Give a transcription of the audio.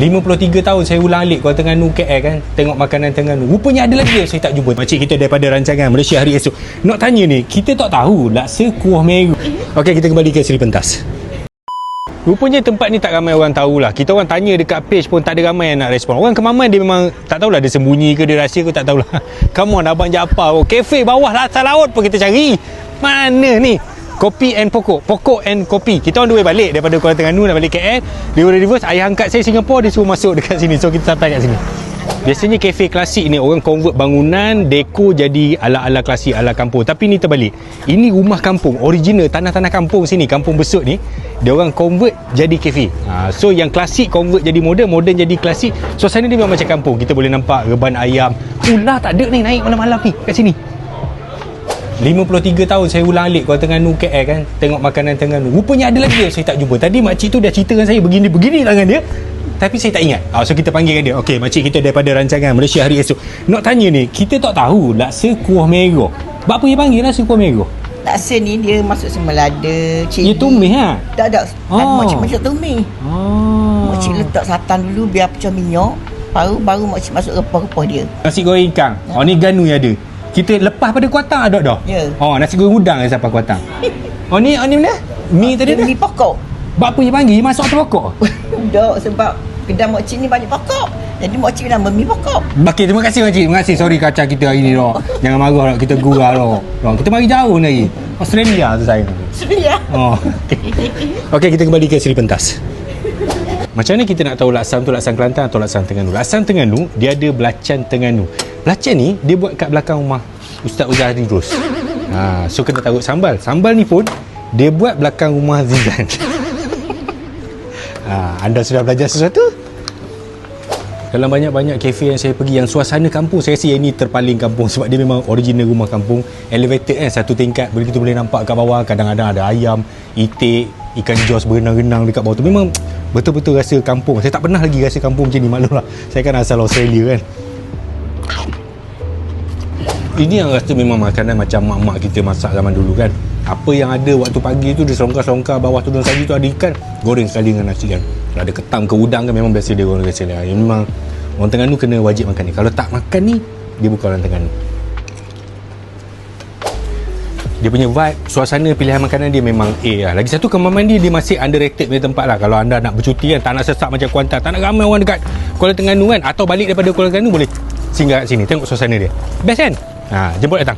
53 tahun saya ulang alik Kuala Terengganu KL kan, tengok makanan Terengganu. Rupanya ada lagi yang saya tak jumpa. Makcik kita daripada rancangan Malaysia Hari Esok nak tanya ni, kita tak tahu laksa kuah meru. Okey, kita kembali ke Seri Pentas. Rupanya tempat ni tak ramai orang tahulah. Kita orang tanya dekat page pun tak ada ramai yang nak respon. Orang Kemaman dia memang tak tahulah dia sembunyi ke dia rahsia ke, tak tahulah. Come on Abang Jaafar, kafe bawah atas laut pun kita cari. Mana ni? Kopi and Pokok and Kopi. Kita orang dua balik daripada Kuala Terengganu nak balik KL. Dia reverse, ayah angkat saya Singapura, dia suruh masuk dekat sini. So kita sampai kat sini. Biasanya kafe klasik ni orang convert bangunan, dekor jadi ala-ala klasik, ala kampung. Tapi ni terbalik. Ini rumah kampung, original tanah-tanah kampung sini, kampung besut ni. Dia orang convert jadi kafe. So yang klasik convert jadi moden, moden jadi klasik. Suasana dia memang macam kampung. Kita boleh nampak reban ayam. Ular tak ada ni naik malam-malam ni kat sini. 53 tahun saya ulang alik Kuala Terengganu KL kan, tengok makanan Terengganu. Rupanya ada lagi yang saya tak jumpa. Tadi makcik tu dah cerita dengan saya begini-begini tangan dia, tapi saya tak ingat. So kita panggilkan dia. Okey, makcik kita daripada rancangan Malaysia Hari Esok nak tanya ni, kita tak tahu laksa kuah merah. Apa dia panggil laksa kuah merah? Laksa ni dia masuk semelada, cili. Dia tumis ha? Tak. Makcik masak tumis. Makcik letak santan dulu biar pecah minyak. Baru makcik masuk rempah-rempah dia. Nasi goreng ikan. Ni ganu yang ada. Kita lepas pada kuatang ada dah. Ya. Nasi goreng udang sampai kuatang. Ni mana? Mi tadi dah. Mi pokok. Apa dia panggil? Masuk atas pokok? Tak, sebab kedai makcik ni banyak pokok. Jadi makcik nama mi pokok. Okey, terima kasih makcik. Terima kasih. Sorry kacau kita hari ni dah. Jangan marah dah, kita gurau dah. Kita mari jauh lagi. Australia tu saya. Australia. Okey, kita kembali ke Seri Pentas. Macam mana kita nak tahu laksam tu laksam Kelantan atau laksam Terengganu? Laksam Terengganu, dia ada belacan Terengganu. Belacan ni, dia buat kat belakang rumah Ustaz Uzahri Ros. So kena taruh sambal. Sambal ni pun, dia buat belakang rumah Zizan. Anda sudah belajar sesuatu? Dalam banyak-banyak kafe yang saya pergi, yang suasana kampung, saya rasa yang ni terpaling kampung. Sebab dia memang original rumah kampung. Elevated kan, satu tingkat. Kita boleh nampak kat bawah, kadang-kadang ada ayam, itik, ikan jos berenang-renang dekat bawah tu. Memang betul-betul rasa kampung. Saya tak pernah lagi rasa kampung macam ni, maklumlah. Saya kan asal Australia kan. Ini yang rasa memang makanan macam mak-mak kita masak zaman dulu kan. Apa yang ada waktu pagi tu, dia selongkar-selongkar bawah tudung saji tu ada ikan, goreng sekali dengan nasi kan. Kalau ada ketam ke udang kan, memang biasa dia goreng sekali. Memang orang Terengganu kena wajib makan ni. Kalau tak makan ni, dia bukan orang Terengganu. Dia punya vibe, suasana, pilihan makanan dia memang A lah. Lagi satu, Kemaman dia masih underrated punya tempat lah. Kalau anda nak bercuti kan, tak nak sesak macam Kuantan, tak nak ramai orang dekat Kuala Terengganu kan, atau balik daripada Kuala Terengganu, boleh singgah kat sini, tengok suasana dia. Best kan? Jemput datang.